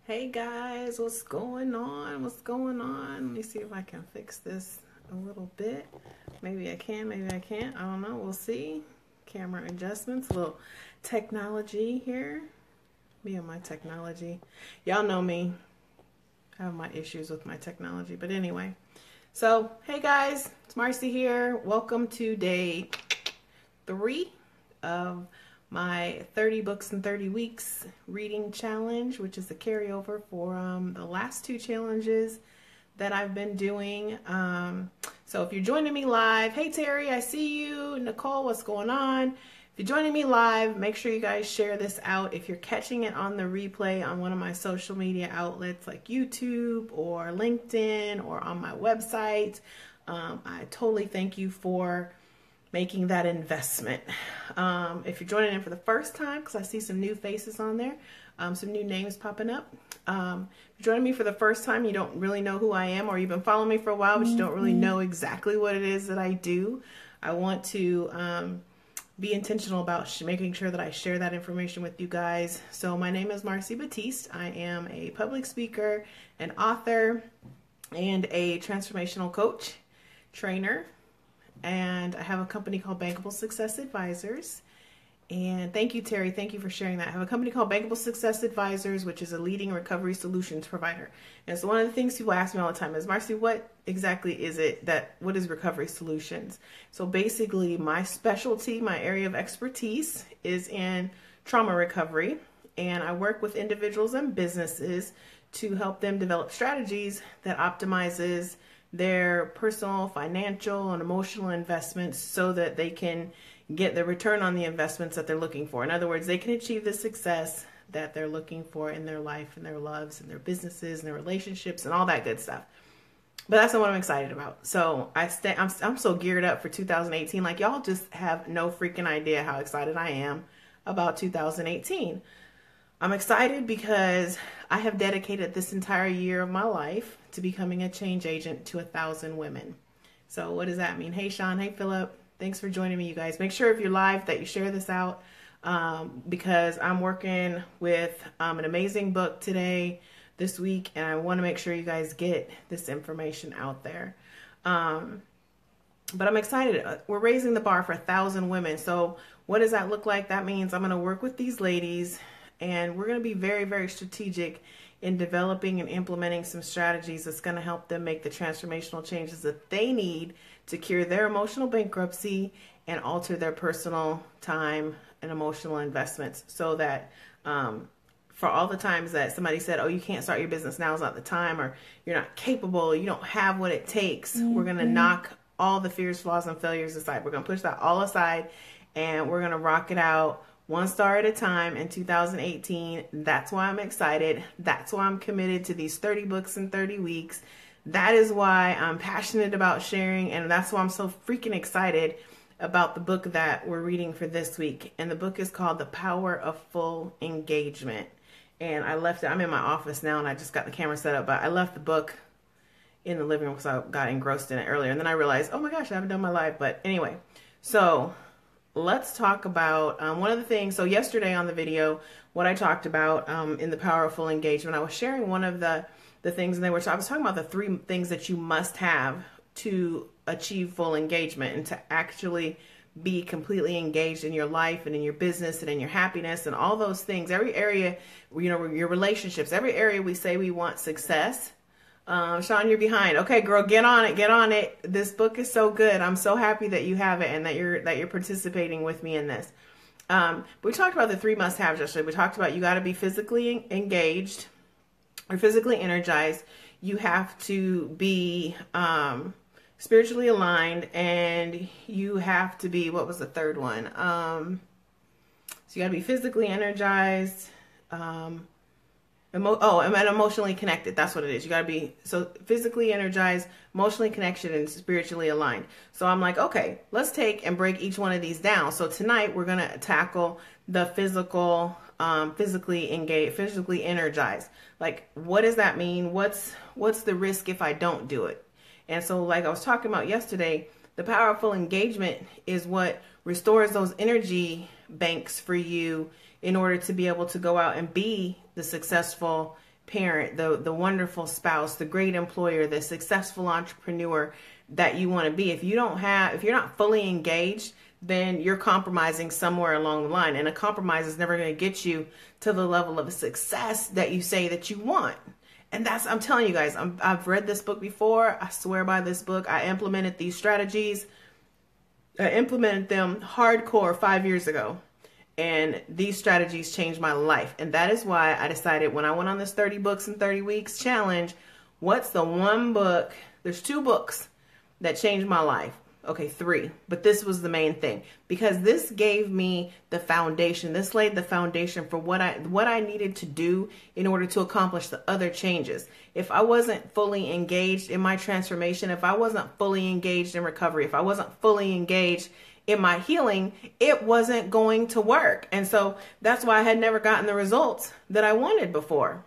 Hey guys, what's going on? What's going on? Let me see if I can fix this a little bit. Maybe I can, maybe I can't. I don't know. We'll see. Camera adjustments, a little technology here. Me and my technology. Y'all know me. I have my issues with my technology, but anyway. So, hey guys, it's Marcy here. Welcome to day 3 of my 30 books in 30 weeks reading challenge, which is a carryover for the last 2 challenges that I've been doing. So if you're joining me live, hey Terry, I see you. Nicole, what's going on? If you're joining me live, make sure you guys share this out. If you're catching it on the replay on one of my social media outlets like YouTube or LinkedIn or on my website, I totally thank you for making that investment. If you're joining in for the first time, because I see some new faces on there, some new names popping up. If you're joining me for the first time, you don't really know who I am, or you've been following me for a while, but you don't really know exactly what it is that I do. I want to be intentional about making sure that I share that information with you guys. So my name is Marcy Batiste. I am a public speaker, an author, and a transformational coach, trainer. And I have a company called Bankable Success Advisors. And thank you, Terry. Thank you for sharing that. I have a company called Bankable Success Advisors, which is a leading recovery solutions provider. And so one of the things people ask me all the time is, Marcy, what exactly is it what is recovery solutions? So basically my specialty, my area of expertise is in trauma recovery. And I work with individuals and businesses to help them develop strategies that optimizes their personal, financial, and emotional investments so that they can get the return on the investments that they're looking for. In other words, they can achieve the success that they're looking for in their life and their loves and their businesses and their relationships and all that good stuff. But that's not what I'm excited about. So I'm so geared up for 2018. Like, y'all just have no freaking idea how excited I am about 2018. I'm excited because I have dedicated this entire year of my life to becoming a change agent to 1,000 women. So what does that mean? Hey, Sean. Hey, Philip. Thanks for joining me, you guys. Make sure if you're live that you share this out because I'm working with an amazing book this week, and I want to make sure you guys get this information out there. But I'm excited. We're raising the bar for 1,000 women. So what does that look like? That means I'm going to work with these ladies, and we're going to be very, very strategic in developing and implementing some strategies that's going to help them make the transformational changes that they need to cure their emotional bankruptcy and alter their personal time and emotional investments, so that for all the times that somebody said, oh, you can't start your business, now is not the time, or you're not capable, you don't have what it takes, we're going to knock all the fears, flaws, and failures aside. We're going to push that all aside, and we're going to rock it out one star at a time in 2018. That's why I'm excited. That's why I'm committed to these 30 books in 30 weeks. That is why I'm passionate about sharing, and that's why I'm so freaking excited about the book that we're reading for this week. And the book is called The Power of Full Engagement. And I left it, I'm in my office now, and I just got the camera set up, but I left the book in the living room because I got engrossed in it earlier. And then I realized, oh my gosh, I haven't done my live. But anyway, so let's talk about one of the things. So yesterday on the video, what I talked about in The Power of Full Engagement, I was sharing one of the things, and I was talking about the 3 things that you must have to achieve full engagement and to actually be completely engaged in your life and in your business and in your happiness and all those things. Every area, your relationships, every area we say we want success. Sean, you're behind. Okay, girl, get on it. Get on it. This book is so good. I'm so happy that you have it and that you're participating with me in this. We talked about the 3 must-haves yesterday. We talked about you got to be physically engaged or physically energized. You have to be spiritually aligned, and you have to be, what was the third one? So you got to be physically energized, and emotionally connected. That's what it is. You got to be so physically energized, emotionally connected, and spiritually aligned. So I'm like, okay, let's take and break each one of these down. So tonight we're going to tackle the physical, physically engaged, physically energized. Like, what does that mean? What's the risk if I don't do it? And so, like I was talking about yesterday, the powerful engagement is what restores those energy banks for you in order to be able to go out and be the successful parent, the wonderful spouse, the great employer, the successful entrepreneur that you want to be. If you're not fully engaged, then you're compromising somewhere along the line. And a compromise is never going to get you to the level of success that you say that you want. And I'm telling you guys, I've read this book before. I swear by this book. I implemented these strategies. I implemented them hardcore 5 years ago. And these strategies changed my life. And that is why I decided when I went on this 30 books in 30 weeks challenge, what's the one book? There's 2 books that changed my life. Okay, 3, but this was the main thing, because this gave me the foundation. This laid the foundation for what I needed to do in order to accomplish the other changes. If I wasn't fully engaged in my transformation, if I wasn't fully engaged in recovery, if I wasn't fully engaged in my healing, it wasn't going to work. And so that's why I had never gotten the results that I wanted before.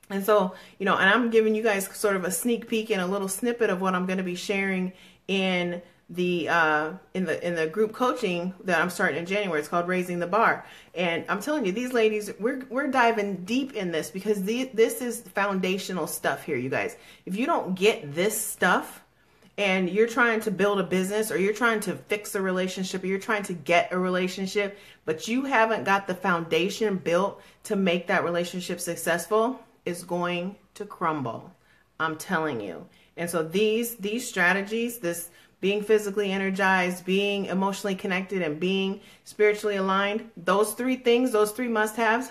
And so, and I'm giving you guys sort of a sneak peek and a little snippet of what I'm going to be sharing in the group coaching that I'm starting in January. It's called Raising the Bar. And I'm telling you, these ladies, we're diving deep in this, because this is foundational stuff here, you guys. If you don't get this stuff and you're trying to build a business, or you're trying to fix a relationship, or you're trying to get a relationship, but you haven't got the foundation built to make that relationship successful, it's going to crumble. I'm telling you. And so these strategies, this being physically energized, being emotionally connected, and being spiritually aligned, those 3 things, those 3 must-haves,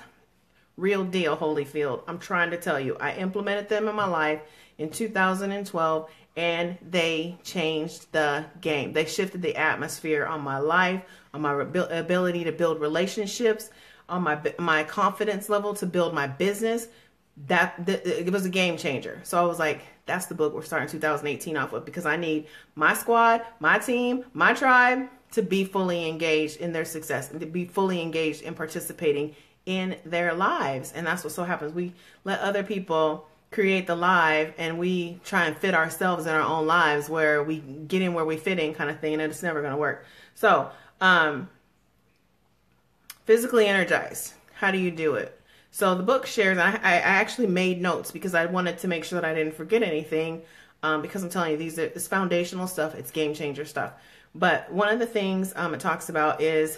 real deal, Holyfield. I'm trying to tell you, I implemented them in my life in 2012, and they changed the game. They shifted the atmosphere on my life, on my ability to build relationships, on my confidence level to build my business. It was a game changer. So I was like, that's the book we're starting 2018 off of, because I need my squad, my team, my tribe to be fully engaged in their success, and to be fully engaged in participating in their lives. And that's what so happens. We let other people create the live, and we try and fit ourselves in our own lives, where we get in where we fit in, kind of thing, and it's never going to work. So physically energized, how do you do it? So the book shares, I actually made notes because I wanted to make sure that I didn't forget anything, because I'm telling you, it's foundational stuff. It's game changer stuff. But one of the things it talks about is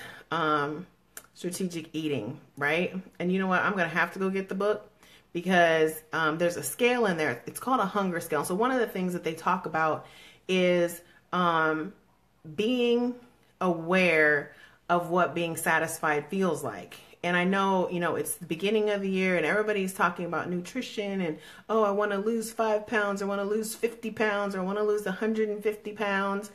strategic eating, right? And you know what? I'm going to have to go get the book, because there's a scale in there. It's called a hunger scale. So one of the things that they talk about is being aware of what being satisfied feels like. And I know, it's the beginning of the year and everybody's talking about nutrition and, oh, I want to lose 5 pounds, I want to lose 50 pounds, or I want to lose 150 pounds.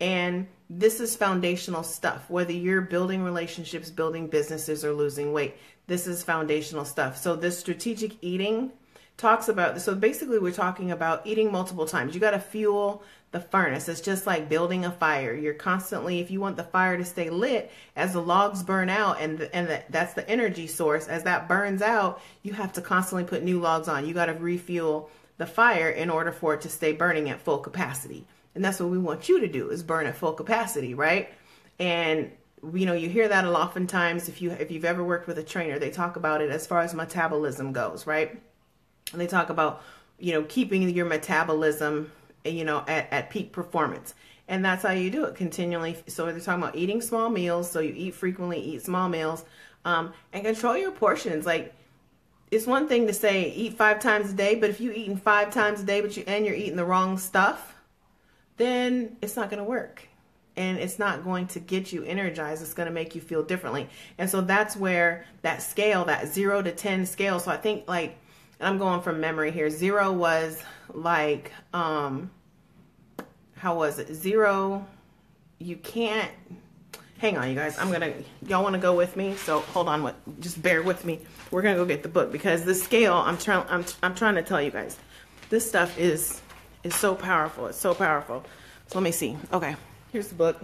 And this is foundational stuff, whether you're building relationships, building businesses, or losing weight. This is foundational stuff. So this strategic eating talks about, so basically we're talking about eating multiple times. You got to fuel the furnace. It's just like building a fire. You're constantly, if you want the fire to stay lit, as the logs burn out, and that's the energy source, as that burns out, you have to constantly put new logs on. You got to refuel the fire in order for it to stay burning at full capacity. And that's what we want you to do, is burn at full capacity, right? And you hear that oftentimes if you've ever worked with a trainer, they talk about it as far as metabolism goes, right? And they talk about, keeping your metabolism, at peak performance. And that's how you do it continually. So they're talking about eating small meals. So you eat frequently, eat small meals, and control your portions. Like, it's one thing to say eat 5 times a day, but if you're eating 5 times a day, you're eating the wrong stuff, then it's not going to work. And it's not going to get you energized. It's going to make you feel differently. And so that's where that scale, that 0 to 10 scale. So I think, like, and I'm going from memory here. 0 was like, how was it? 0, you can't, hang on, you guys. Y'all want to go with me? So hold on, just bear with me. We're going to go get the book, because the scale, I'm trying to tell you guys, this stuff is so powerful. It's so powerful. So let me see. Okay, here's the book.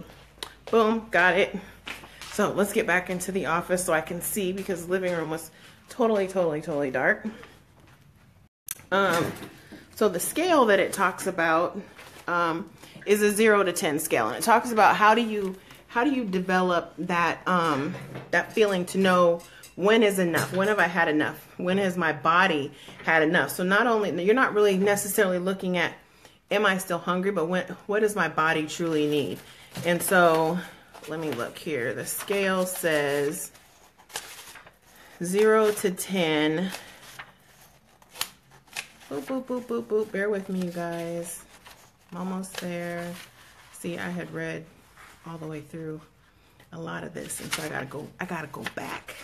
Boom, got it. So let's get back into the office so I can see, because the living room was totally dark. So the scale that it talks about is a 0 to 10 scale, and it talks about how do you develop that that feeling to know When is enough? When have I had enough? When has my body had enough? So not only, you're not really necessarily looking at, am I still hungry, but what does my body truly need? And so let me look here. The scale says 0 to 10. Boop, boop, boop, boop, boop. Bear with me, you guys. I'm almost there. See, I had read all the way through a lot of this, and so I gotta go back.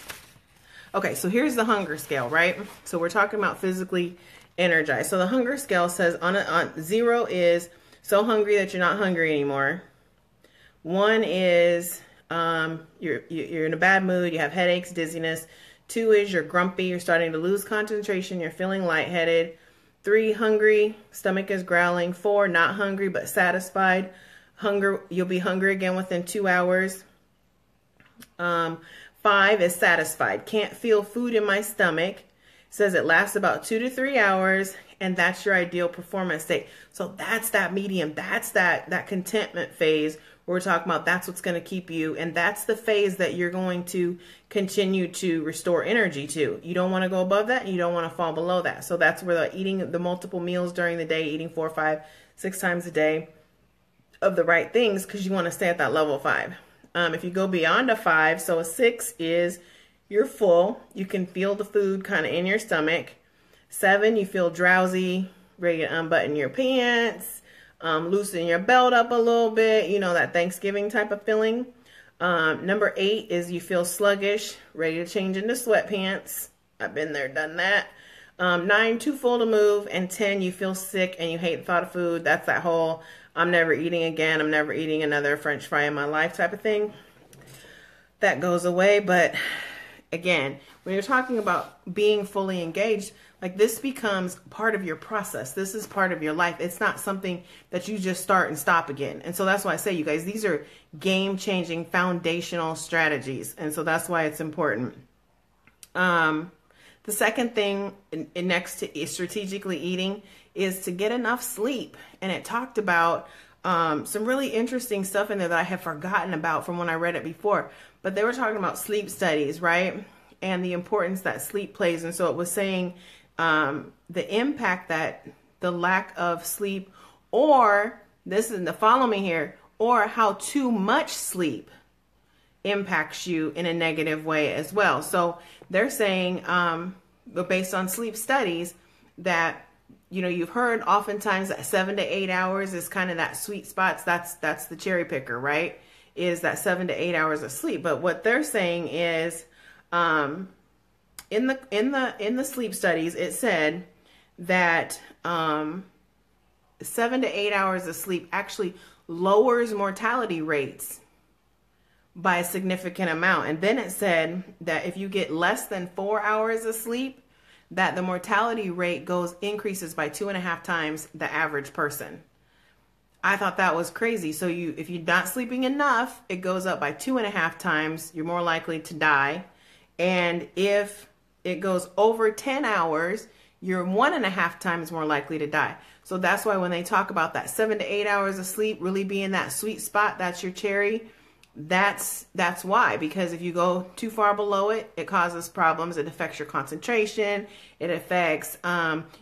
Okay, so here's the hunger scale, right? So we're talking about physically energized. So the hunger scale says on 0 is so hungry that you're not hungry anymore. 1 is you're in a bad mood, you have headaches, dizziness. 2 is you're grumpy, you're starting to lose concentration, you're feeling lightheaded. 3, hungry, stomach is growling. 4, not hungry but satisfied. Hunger, you'll be hungry again within 2 hours. 5 is satisfied. Can't feel food in my stomach. Says it lasts about 2 to 3 hours, and that's your ideal performance state. So that's that medium. That's that contentment phase where we're talking about. That's what's going to keep you, and that's the phase that you're going to continue to restore energy to. You don't want to go above that, and you don't want to fall below that. So that's where the eating the multiple meals during the day, eating 4, 5, 6 times a day of the right things, because you want to stay at that level 5. If you go beyond a 5, so a 6 is you're full. You can feel the food kind of in your stomach. 7, you feel drowsy, ready to unbutton your pants, loosen your belt up a little bit, you know, that Thanksgiving type of feeling. Number 8 is you feel sluggish, ready to change into sweatpants. I've been there, done that. 9, too full to move. And 10, you feel sick and you hate the thought of food. That's that whole I'm never eating again, I'm never eating another French fry in my life type of thing. That goes away. But again, when you're talking about being fully engaged, like this becomes part of your process. This is part of your life. It's not something that you just start and stop again. And so that's why I say, you guys, these are game-changing foundational strategies. And so that's why it's important. The second thing next to strategically eating is to get enough sleep. And it talked about some really interesting stuff in there that I had forgotten about from when I read it before. But they were talking about sleep studies, right? And the importance that sleep plays. And so it was saying the impact that the lack of sleep, or this is the follow me here, or how too much sleep impacts you in a negative way as well. So they're saying, based on sleep studies, that, you know, you've heard oftentimes that 7 to 8 hours is kind of that sweet spot. That's the cherry picker, right? Is that 7 to 8 hours of sleep. But what they're saying is, in the sleep studies, it said that 7 to 8 hours of sleep actually lowers mortality rates by a significant amount. And then it said that if you get less than 4 hours of sleep, that the mortality rate increases by 2.5 times the average person. I thought that was crazy. So if you're not sleeping enough, it goes up by 2.5 times. You're more likely to die. And if it goes over 10 hours, you're 1.5 times more likely to die. So that's why when they talk about that 7 to 8 hours of sleep really being that sweet spot, that's your cherry. That's why, because if you go too far below it, it causes problems. It affects your concentration. It affects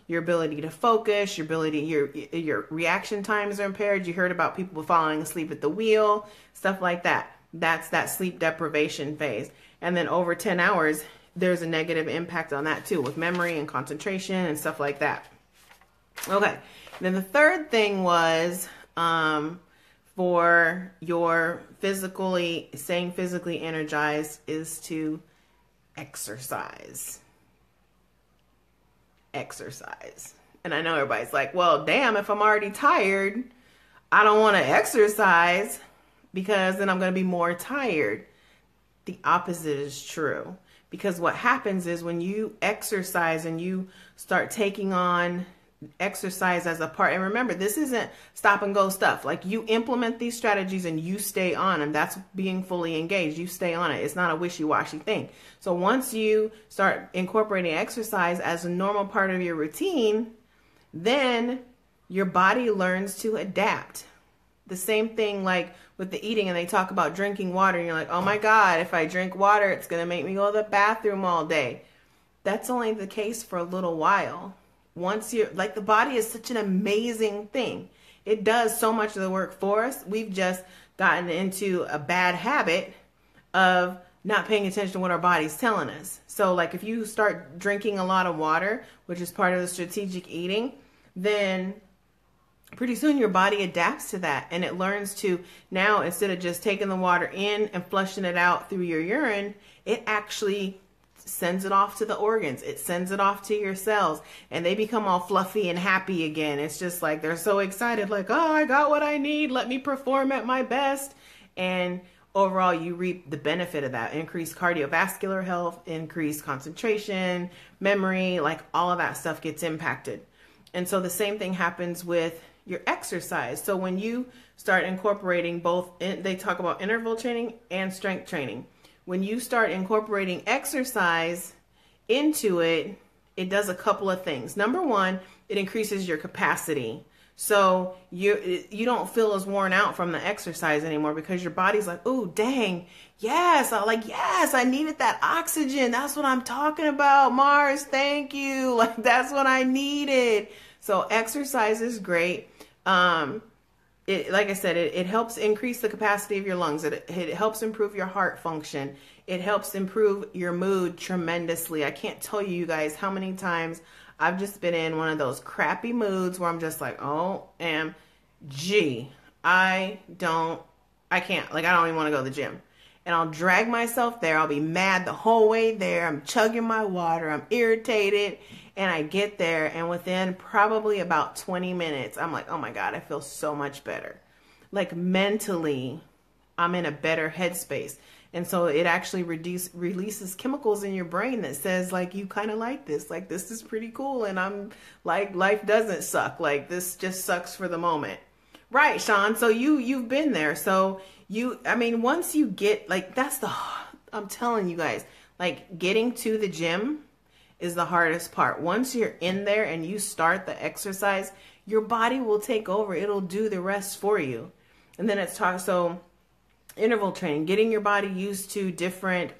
your ability to focus, your reaction times are impaired. You heard about people falling asleep at the wheel, stuff like that. That's that sleep deprivation phase. And then over 10 hours, there's a negative impact on that too, with memory and concentration and stuff like that. Okay. Then the third thing was, for your staying physically energized, is to exercise. Exercise. And I know everybody's like, well, damn, if I'm already tired, I don't want to exercise because then I'm going to be more tired. The opposite is true. Because what happens is when you exercise and you start taking on exercise as a part, and remember, this isn't stop and go stuff. Like, you implement these strategies and you stay on them. That's being fully engaged. You stay on it. It's not a wishy-washy thing. So once you start incorporating exercise as a normal part of your routine, then your body learns to adapt. The same thing like with the eating, and they talk about drinking water, and you're like, oh my God, if I drink water, it's going to make me go to the bathroom all day. That's only the case for a little while. Once you're like, the body is such an amazing thing. It does so much of the work for us. We've just gotten into a bad habit of not paying attention to what our body's telling us. So like if you start drinking a lot of water, which is part of the strategic eating, then pretty soon your body adapts to that, and it learns to now, instead of just taking the water in and flushing it out through your urine, it actually sends it off to the organs. It sends it off to your cells, and they become all fluffy and happy again. It's just like they're so excited, like, oh, I got what I need. Let me perform at my best. And overall, you reap the benefit of that. Increased cardiovascular health, increased concentration, memory, like all of that stuff gets impacted. And so the same thing happens with your exercise. So when you start incorporating both, they talk about interval training and strength training. When you start incorporating exercise into it, it does a couple of things. Number one, it increases your capacity. So you don't feel as worn out from the exercise anymore, because your body's like, oh, dang, yes, I needed that oxygen. That's what I'm talking about, Mars. Thank you. Like, that's what I needed. So exercise is great. Like I said, it helps increase the capacity of your lungs. It helps improve your heart function. It helps improve your mood tremendously. I can't tell you guys how many times I've just been in one of those crappy moods where I'm just like, OMG, I don't even want to go to the gym. And I'll drag myself there. I'll be mad the whole way there. I'm chugging my water. I'm irritated. And I get there, and within probably about 20 minutes, I'm like, oh my God, I feel so much better. Like mentally, I'm in a better headspace. And so it actually releases chemicals in your brain that says, like, you kind of like this. Like, this is pretty cool. And I'm like, life doesn't suck. Like, this just sucks for the moment. Right, Sean. So you've been there. So once you get, like, I'm telling you guys, like, getting to the gym is the hardest part. Once you're in there and you start the exercise, your body will take over. It'll do the rest for you. And then so interval training, getting your body used to different,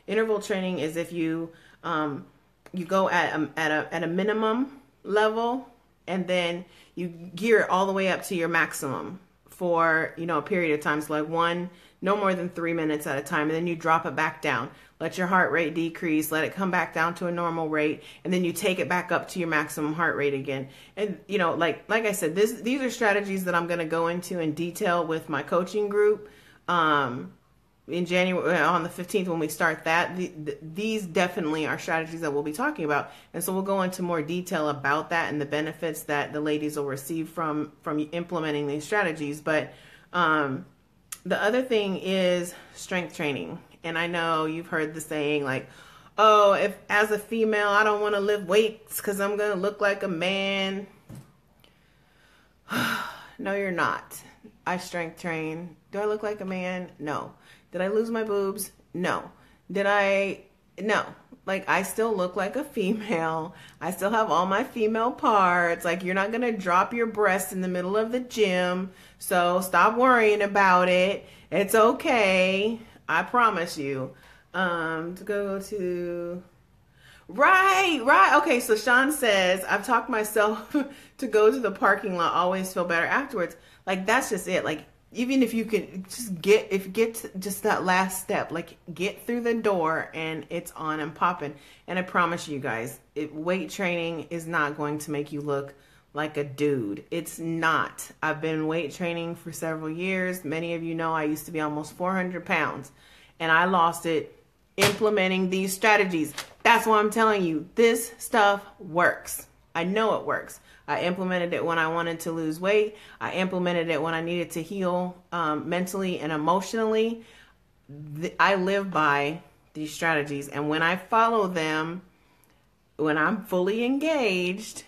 interval training is if you go at a minimum level, and then you gear it all the way up to your maximum for, a period of time. So like no more than 3 minutes at a time. And then you drop it back down. Let your heart rate decrease, let it come back down to a normal rate, and then you take it back up to your maximum heart rate again. And, like I said, these are strategies that I'm going to go into in detail with my coaching group in January, on the 15th, when we start that. These definitely are strategies that we'll be talking about. And so we'll go into more detail about that and the benefits that the ladies will receive from implementing these strategies. But the other thing is strength training. And I know you've heard the saying, like, oh, if as a female, I don't want to lift weights because I'm going to look like a man. No, you're not. I strength train. Do I look like a man? No. Did I lose my boobs? No. No. Like, I still look like a female. I still have all my female parts. Like, you're not going to drop your breasts in the middle of the gym. So stop worrying about it. It's okay. I promise you. To go to... Right. Okay, so Sean says, I've talked myself to go to the parking lot, always feel better afterwards. Like, that's just it. Like, even if you can just get to just that last step, like, get through the door and it's on and popping. And I promise you guys, weight training is not going to make you look like a dude. It's not. I've been weight training for several years. Many of you know I used to be almost 400 pounds, and I lost it implementing these strategies. That's why I'm telling you, this stuff works. I know it works. I implemented it when I wanted to lose weight. I implemented it when I needed to heal mentally and emotionally. I live by these strategies, and when I follow them, when I'm fully engaged,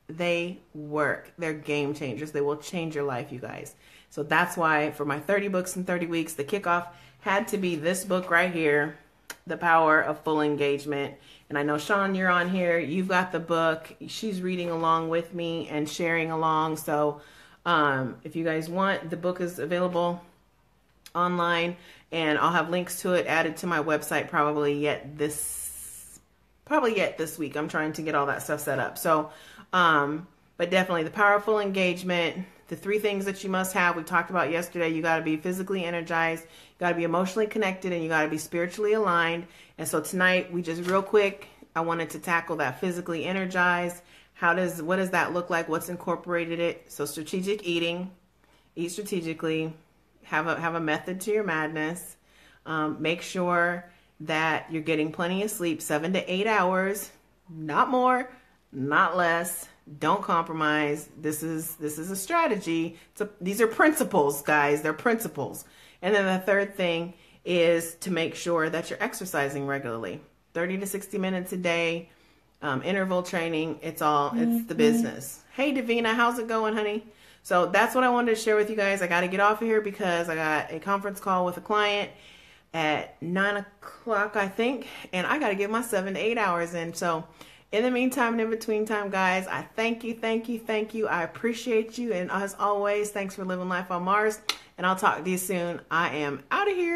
they work. They're game changers. They will change your life, you guys. So that's why for my 30 books in 30 weeks, the kickoff had to be this book right here, The Power of Full Engagement. And I know, Sean, you're on here. You've got the book. She's reading along with me and sharing along. So If you guys want, the book is available online, and I'll have links to it added to my website probably yet this week. I'm trying to get all that stuff set up. So, but definitely the powerful engagement, the 3 things that you must have, we talked about yesterday. You got to be physically energized, you got to be emotionally connected, and you got to be spiritually aligned. And so tonight, we just real quick, I wanted to tackle that physically energized. What does that look like? What's incorporated it? So strategic eating, eat strategically, have a method to your madness. Make sure that you're getting plenty of sleep, 7 to 8 hours, not more, not less. Don't compromise. This is a strategy. These are principles, guys. They're principles. And then the third thing is to make sure that you're exercising regularly, 30 to 60 minutes a day, interval training. It's the business. Hey, Davina, how's it going, honey? So that's what I wanted to share with you guys. I got to get off of here because I got a conference call with a client at 9 o'clock, I think, and I got to get my 7 to 8 hours in. So in the meantime and in between time, guys, I thank you. I appreciate you. And as always, thanks for living life on Mars. And I'll talk to you soon. I am out of here.